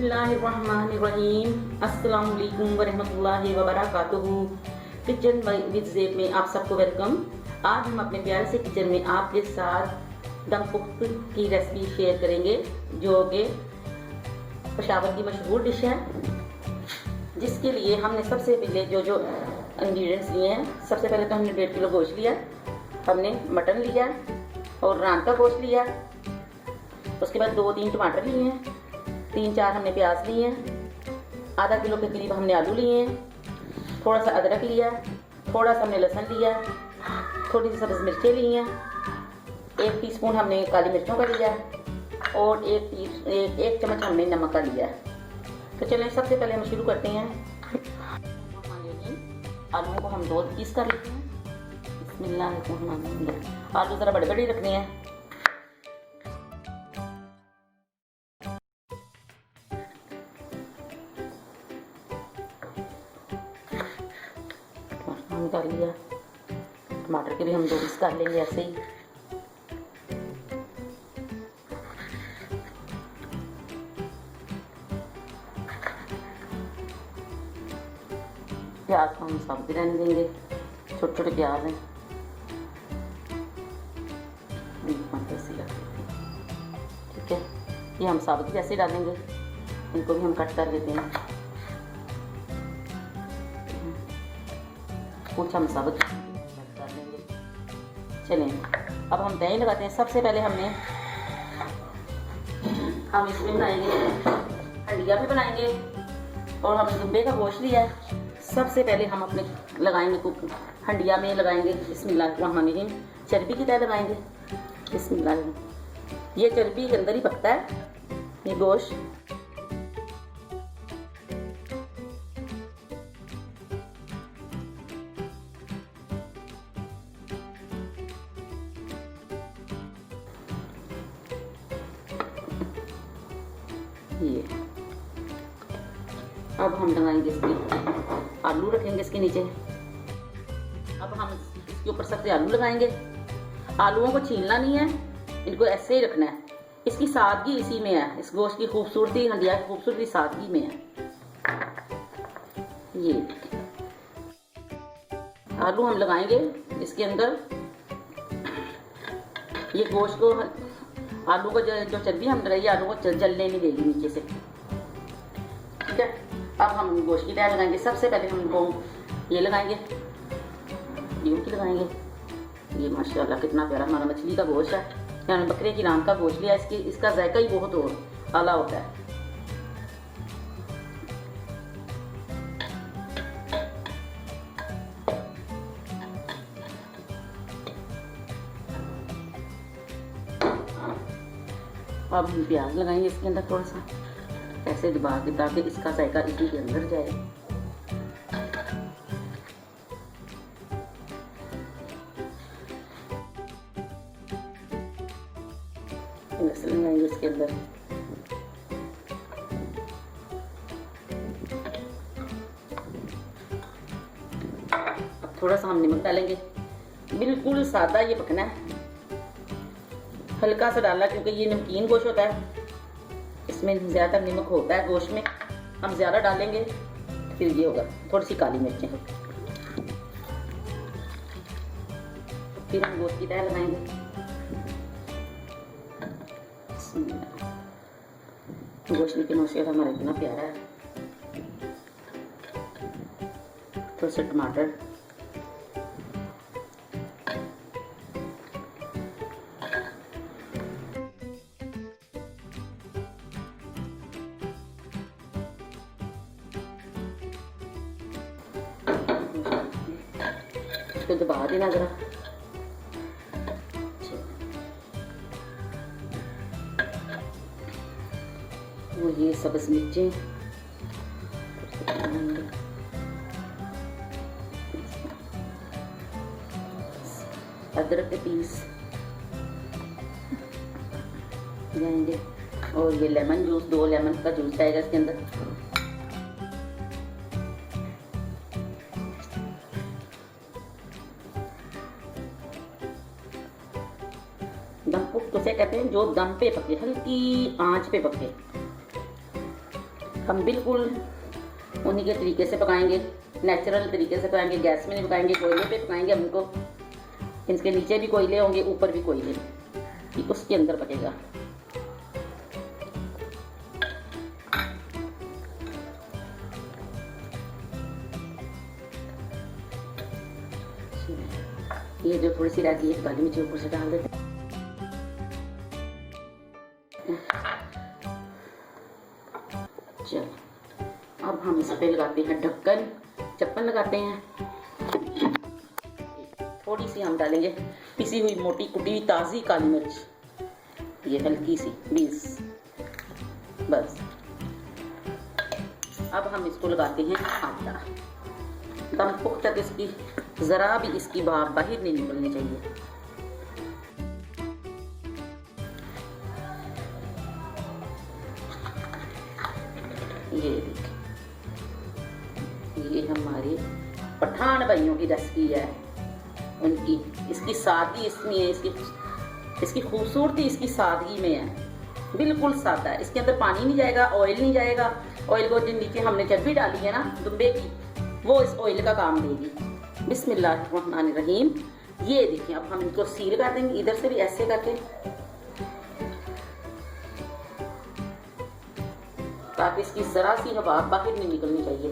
बिस्मिल्लाहिर्रहमानिर्रहीम। अस्सलाम वालेकुम वरहमतुल्लाहि वबरकातुहू। किचन विद ज़ेब में आप सबको वेलकम। आज हम अपने प्यारे से किचन में आपके साथ दमपुख्त की रेसिपी शेयर करेंगे, जो कि पेशावर की मशहूर डिश है। जिसके लिए हमने सबसे पहले जो इंग्रेडिएंट्स लिए हैं, सबसे पहले तो हमने 1.5 किलो गोश्त लिया, हमने मटन लिया और रान का गोश्त लिया। उसके बाद 2-3 टमाटर लिए हैं, 3-4 हमने प्याज लिए हैं, आधा किलो के करीब हमने आलू लिए हैं, थोड़ा सा अदरक लिया, थोड़ा सा हमने लहसुन लिया, थोड़ी सी सब्ज़ मिर्चें ली हैं, 1 टीस्पून हमने काली मिर्चों का लिया और एक चम्मच हमने नमक का लिया। तो चलें सबसे पहले हम शुरू करते हैं। आलूओं को हम 2 पीस कर लेते हैं। बिस्मिल्लाह। आलू ज़रा बड़े बड़े रखने हैं। कर लिया, टमाटर के भी हम 2 पीस कर लेंगे ऐसे ही। प्याज को हम सब्जी रहने देंगे, छोटे छोटे प्याज हैं, ठीक है। ये हम सब्जी जैसे डालेंगे, इनको भी हम कट कर लेते हैं। कुछ हम सब कर लेंगे। चलें अब हम दही लगाते हैं। सबसे पहले हम इसमें बनाएंगे, हंडिया भी बनाएंगे और हमने दुम्बे का गोश्त लिया है। सबसे पहले हम अपने लगाएंगे हंडिया में लगाएंगे बिस्मिल्लाहिर्रहमानिर्रहीम, चर्बी की तह लगाएंगे। बिस्मिल्लाह। ये चर्बी के अंदर ही पकता है ये गोश्त। ये अब हम लगाएंगे इसके, आलू रखेंगे इसके नीचे। अब हम इसके ऊपर सबसे आलू लगाएंगे। आलूओं को छीलना नहीं है, इनको ऐसे ही रखना है। इसकी सादगी इसी में है, इस गोश्त की खूबसूरती, हंडिया की खूबसूरती सादगी में है। ये आलू हम लगाएंगे इसके अंदर। ये गोश्त को, आलू को जो चर्बी हम लगाई, आलू को जलने नहीं देगी नीचे से, ठीक है। अब हम गोश्त की तह लगाएंगे। सबसे पहले हम इनको ये लगाएंगे, यूं की लगाएंगे। ये माशाल्लाह कितना प्यारा हमारा मछली का गोश्त है, यानी बकरे की रान का गोश्त लिया। इसका जायका ही बहुत और आला होता है। अब हम प्याज लगाएंगे इसके अंदर, थोड़ा सा ऐसे दबा के, ताकि इसका जायका इसी के अंदर जाए। लहसुन लगाएंगे इसके अंदर। अब थोड़ा सा हम नमक डालेंगे। बिल्कुल सादा ये पकना है, हल्का सा डालना, क्योंकि ये नमकीन गोश्त होता है, इसमें ज़्यादा नमक होता है गोश्त में। हम ज़्यादा डालेंगे फिर ये होगा। थोड़ी सी काली मिर्चें, फिर हम गोश्त की तह लगाएंगे। गोश्त लेकिन माशाल्लाह हमारा इतना प्यारा है। थोड़ा सा टमाटर, इसको दबा देना जरा। वो ये सब्ज़ मिर्चें, अदरक के पीस जाएंगे और ये लेमन जूस, 2 लेमन का जूस आएगा इसके अंदर। दमपुख्त उसे कहते हैं जो दम पे पके, हल्की आंच पे पके। हम बिल्कुल उन्हीं के तरीके से पकाएंगे, नेचुरल तरीके से पकाएंगे, गैस में नहीं पकाएंगे, कोयले पे पकाएंगे। हम इनको, इसके नीचे भी कोयले होंगे, ऊपर भी कोयले, कि उसके अंदर पकेगा। ये जो थोड़ी सी रहती है काली मिर्च ऊपर से डाल देते हैं। चलो अब हम इस पे लगाते हैं ढक्कन, चप्पन लगाते हैं। थोड़ी सी हम डालेंगे पिसी हुई मोटी कुटी हुई ताज़ी काली मिर्च, ये हल्की सी 20, बस। अब हम इसको लगाते हैं आटा। दम पुख्त तक इसकी ज़रा भी इसकी भाप बाहर नहीं निकलनी चाहिए। ये देखिए, ये हमारे पठान भाइयों की रेसिपी है, उनकी। इसकी सादगी इसमें है, इसकी खूबसूरती इसकी सादगी में है। बिल्कुल सादा है, इसके अंदर पानी नहीं जाएगा, ऑयल नहीं जाएगा। ऑयल को जो नीचे हमने चर्बी डाली है ना दुम्बे की, वो इस ऑयल का काम देगी। बिस्मिल्लाहिर्रहमानिर्रहीम। ये देखिए, अब हम इनको सील कर देंगे इधर से भी ऐसे करके, ताकि इसकी जरा सी हवा बाहर नहीं निकलनी चाहिए।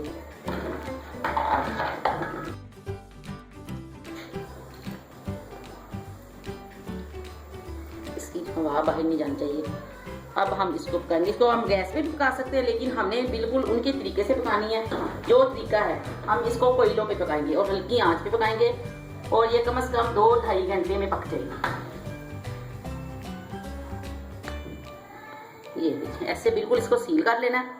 इसकी हवा बाहर नहीं जानी चाहिए। अब हम इसको पकाएंगे। इसको हम गैस पे भी पका सकते हैं, लेकिन हमने बिल्कुल उनके तरीके से पकानी है। जो तरीका है, हम इसको कोयलों पे पकाएंगे और हल्की आंच पे पकाएंगे, और ये कम से कम 2-2.5 घंटे में पक जाएगी। ये देखिए, ऐसे बिल्कुल इसको सील कर लेना है।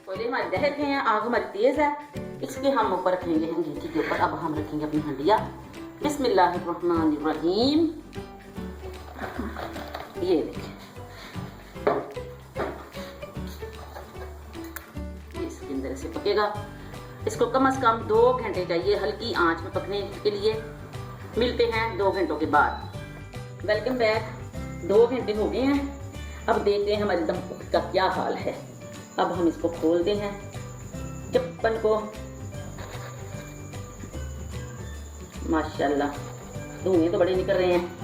कोयले हमारे दहर के हैं, आग हमारी तेज है, इसके हम ऊपर रखेंगे अंगीठी के ऊपर। अब हम रखेंगे अपनी हंडिया। बिस्मिल्लाहिर्रहमानिर्रहीम। ये देखिए, इसके अंदर से पकेगा। इसको कम से कम 2 घंटे चाहिए हल्की आंच में पकने के लिए। मिलते हैं 2 घंटों के बाद। Welcome back. 2 घंटे हो गए हैं। अब देखते हैं हमारे दमपुख्त का क्या हाल है। अब हम इसको खोलते हैं चप्पन को। माशाल्लाह, धुएं तो बड़े निकल रहे हैं।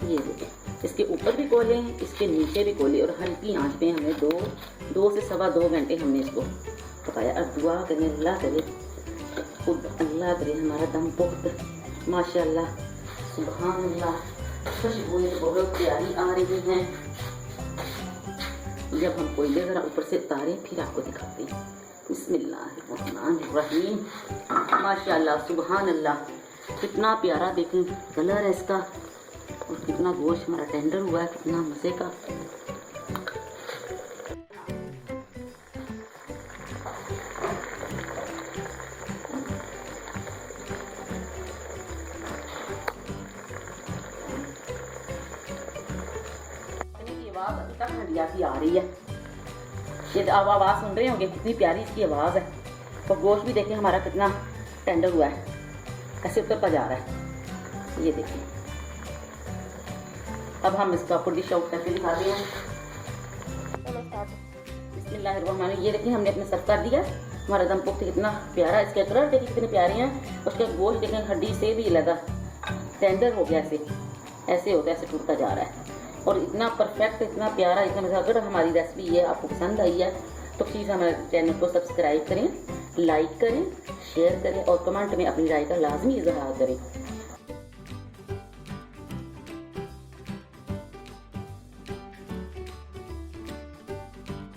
ये देखिए, इसके ऊपर भी कोयले हैं, इसके नीचे भी कोयले, और हल्की आंच पे हमें 2 से सवा 2 घंटे हमने इसको पकाया। अब दुआ करें, अल्लाह करे, खुद अल्लाह करे हमारा दमपुख्त माशाल्लाह सुभान अल्लाह, खुशबुएं बहुत प्यारी आ रही हैं। जब हम कोयले ज़रा ऊपर से उतारें फिर आपको दिखाते हैं। बिस्मिल्लाहिर्रहमानिर्रहीम। माशाल्लाह सुभान अल्लाह, कितना प्यारा देखें कलर है इसका, और कितना गोश्त हमारा टेंडर हुआ है, कितना मज़े का। आवाज़ अभी तक हंडिया की आ रही है। ये आप आवाज़ सुन रहे होंगे, कितनी प्यारी इसकी आवाज़ है। और गोश्त भी देखिए हमारा कितना टेंडर हुआ है, ऐसे उतरता जा रहा है। ये देखिए, अब हम इसका फुल डिश आउट करके दिखाते हैं। बिस्मिल्लाहिर्रहमानिर्रहीम। ये देखिए, हमने अपने सर्व कर दिया। हमारा दमपुख्त कितना प्यारा, इसके कलर देखिए कितने प्यारे हैं। उसका गोश्त देखें हड्डी से भी लगा टेंडर हो गया, ऐसे होता है, ऐसे टूटता जा रहा है, और इतना परफेक्ट, इतना प्यारा, इतना मज़ा। अगर हमारी रेसिपी ये आपको पसंद आई है तो प्लीज़ हमारे चैनल को सब्सक्राइब करें, लाइक करें, शेयर करें, और कमेंट में अपनी राय का लाजमी इजहार करें।